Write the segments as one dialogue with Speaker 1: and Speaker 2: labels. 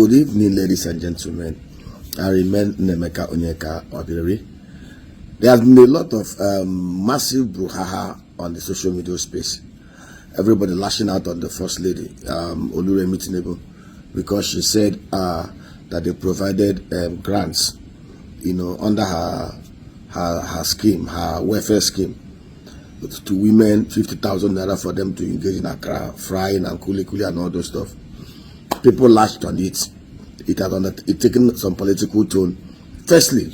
Speaker 1: Good evening, ladies and gentlemen. I remain Nemeka Onyeka Obiri. There has been a lot of massive brouhaha on the social media space. Everybody lashing out on the First Lady, Remi Tinubu, because she said that they provided grants, under her scheme, her welfare scheme, to women, 50,000 naira for them to engage in Akara, frying and kuli and all those stuff. People lashed on it. It has taken some political tone. Firstly,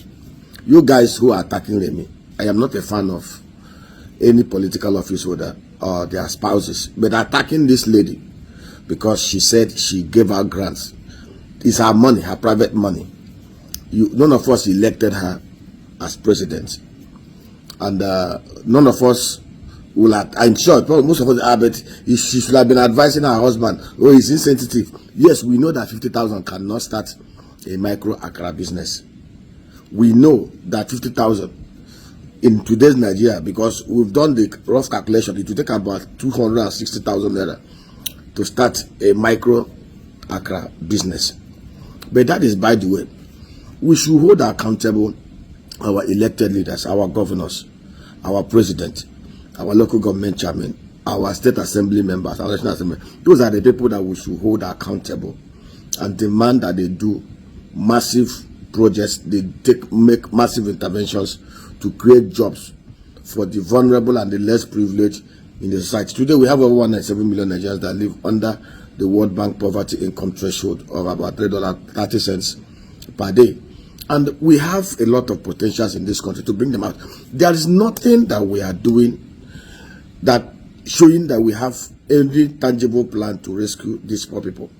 Speaker 1: you guys who are attacking Remi, I am not a fan of any political office holder or their spouses, but attacking this lady because she said she gave her grants. It's her money, her private money. None of us elected her as president, and none of us will. I'm sure most of us are, but she should have been advising her husband. Oh, he's insensitive. Yes, we know that 50,000 cannot start a micro Akara business. We know that 50,000 in today's Nigeria, because we've done the rough calculation, it will take about 260,000 naira to start a micro Akara business. But that is by the way. We should hold accountable our elected leaders, our governors, our president, our local government chairman, our state assembly members, our national assembly. Those are the people that we should hold accountable and demand that they do massive projects, they make massive interventions to create jobs for the vulnerable and the less privileged in the society. Today we have over 197 million Nigerians that live under the World Bank poverty income threshold of about $3.30 per day. And we have a lot of potentials in this country to bring them out. There is nothing that we are doing that showing that we have any tangible plan to rescue these poor people.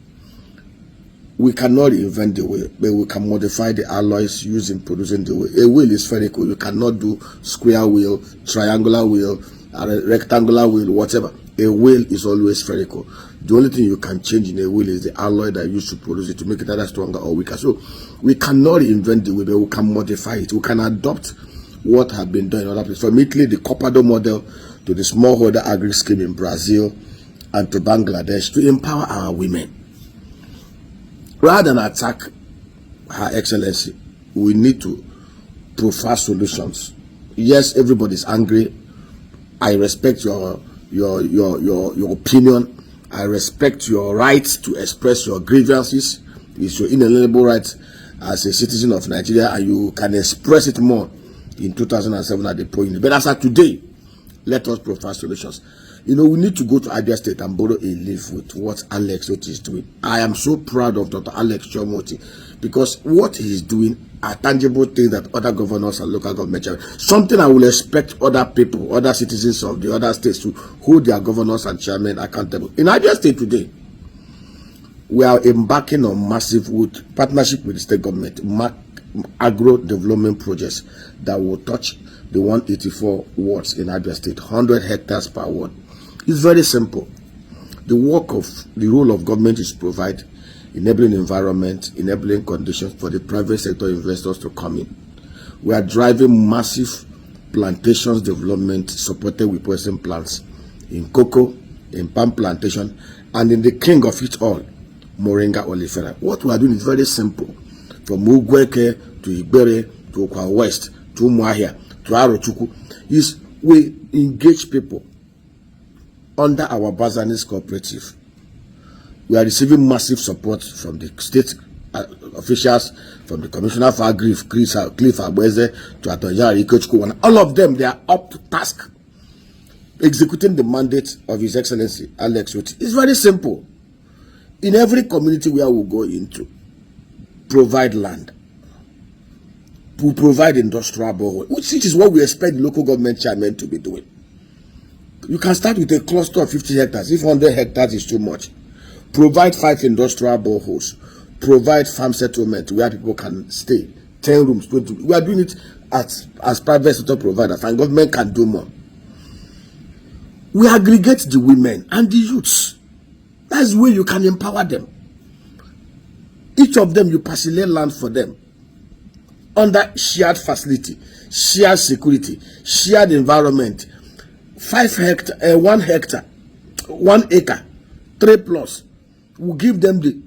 Speaker 1: We cannot invent the wheel, but we can modify the alloys used in producing the wheel. A wheel is spherical. You cannot do square wheel, triangular wheel, rectangular wheel, whatever. A wheel is always spherical. The only thing you can change in a wheel is the alloy that you used to produce it to make it either stronger or weaker. So we cannot invent the wheel, but we can modify it. We can adopt what has been done in other places. From Italy, the Copado model, to the smallholder agri scheme in Brazil and to Bangladesh, to empower our women. Rather than attack Her Excellency, we need to provide solutions. Yes, everybody's angry. I respect your opinion. I respect your right to express your grievances. It's your inalienable right as a citizen of Nigeria, and you can express it more in 2007 at the point. But as of today, let us provide solutions. We need to go to Abia State and borrow a leaf with what Alex Oti is doing. I am so proud of Dr. Alex Chomoti because what he is doing are tangible things that other governors and local government, something I will expect other people, other citizens of the other states to hold their governors and chairmen accountable. In Abia State today, we are embarking on massive partnership with the state government, agro development projects that will touch the 184 wards in Abia State, 100 hectares per ward. It's very simple. The role of government is to provide enabling environment, enabling conditions for the private sector investors to come in. We are driving massive plantations development supported with processing plants in cocoa, in palm plantation, and in the king of it all, Moringa oleifera. What we are doing is very simple. From Ugweke to Igbere to Okwa West to Umuahia to Arochukwu, is we engage people under our Bazanis cooperative. We are receiving massive support from the state officials, from the Commissioner for Agri, Cliff Abweze, to Atonjari Ikochukwu, and all of them, they are up to task executing the mandate of His Excellency Alex Oti. It's very simple. In every community where we go into, provide land. We provide industrial borehole, which is what we expect the local government chairman to be doing. You can start with a cluster of 50 hectares. If 100 hectares is too much, provide 5 industrial boreholes. Provide farm settlement where people can stay. 10 rooms, 20. We are doing it as private sector providers, and government can do more. We aggregate the women and the youths. That's the way you can empower them. Each of them, you parcel land for them under shared facility, shared security, shared environment. 1 hectare, 1 acre, 3+. We'll give them the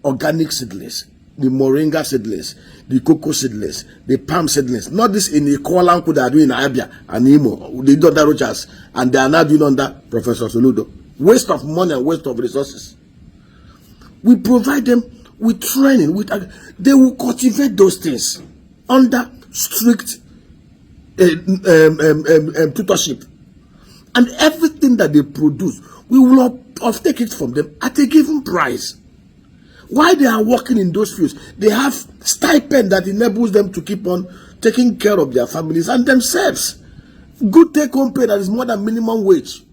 Speaker 1: organic seedlings, the moringa seedlings, the cocoa seedlings, the palm seedlings. Not this in the Kuala that are doing in Abia and Imo, the other Rochas, and they are now doing under Professor Soludo. Waste of money and waste of resources. We provide them with training. They will cultivate those things under strict tutorship. And everything that they produce, we will take it from them at a given price. While they are working in those fields, they have stipend that enables them to keep on taking care of their families and themselves. Good take-home pay that is more than minimum wage.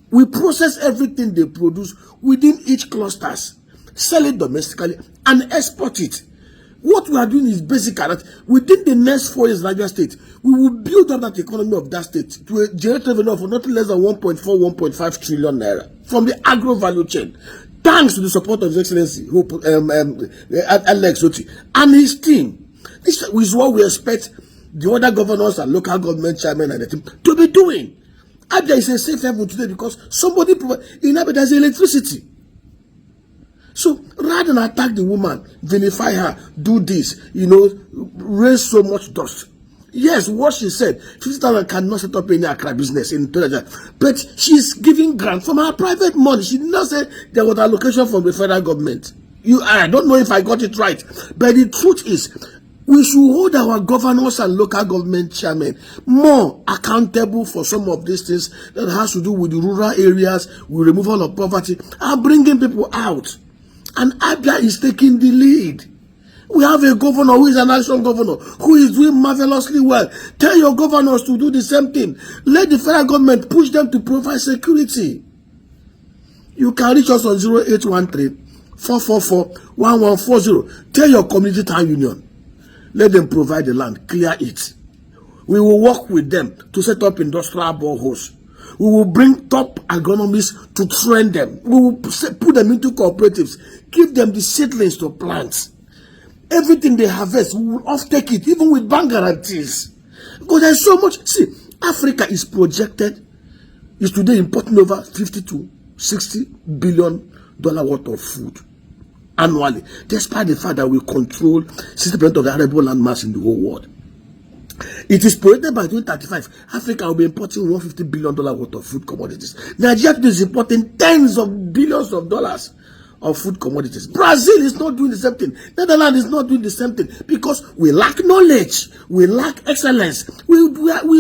Speaker 1: We process everything they produce within each clusters, sell it domestically, and export it. What we are doing is basic. That within the next 4 years, Nigeria State, we will build up that economy of that state to a generate revenue of nothing less than 1.4, 1.5 trillion naira from the agro value chain. Thanks to the support of His Excellency, Alex Oti, and his team. This is what we expect the other governors and local government chairmen and the team to be doing. Abia is a safe haven today because somebody in Abia there's electricity. So rather than attack the woman, vilify her, do this, raise so much dust. Yes, what she said, 50,000 cannot set up any Akara business in Nigeria, but she's giving grant from her private money. She did not say there was allocation from the federal government. I don't know if I got it right, but the truth is, we should hold our governors and local government chairmen more accountable for some of these things that has to do with the rural areas, with removal of poverty, and bringing people out. And Abia is taking the lead. We have a governor who is a national governor who is doing marvelously well. Tell your governors to do the same thing. Let the federal government push them to provide security. You can reach us on 0813-444-1140. Tell your community town union. Let them provide the land, clear it. We will work with them to set up industrial boreholes. We will bring top agronomists to train them. We will put them into cooperatives, give them the seedlings to plant. Everything they harvest, we will off-take it, even with bank guarantees. Because there's so much. See, Africa is projected, is today importing over $50 to $60 billion worth of food annually, despite the fact that we control 60% of the arable land mass in the whole world. It is projected by 2035, Africa will be importing $150 billion worth of food commodities. Nigeria is importing tens of billions of dollars of food commodities. Brazil is not doing the same thing. Netherlands is not doing the same thing because we lack knowledge. We lack excellence. We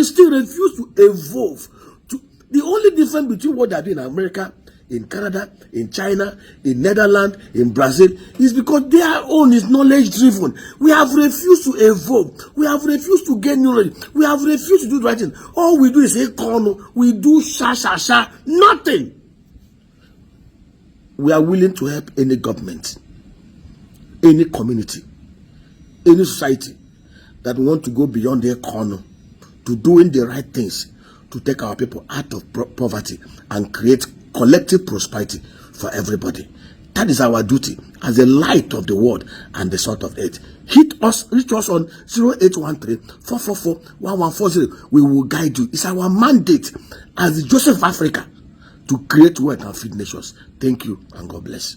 Speaker 1: still refuse to evolve. The only difference between what they are doing in America, in Canada, in China, in Netherlands, in Brazil, is because their own is knowledge driven. We have refused to evolve. We have refused to gain knowledge. We have refused to do the right thing. All we do is say, we do sha, nothing. We are willing to help any government, any community, any society that want to go beyond their corner to doing the right things to take our people out of poverty and create collective prosperity for everybody. That is our duty as the light of the world and the salt of the earth. Reach us on 0813-444-1140. We will guide you. It's our mandate as the Joseph of Africa to create wealth and feed nations. Thank you and God bless.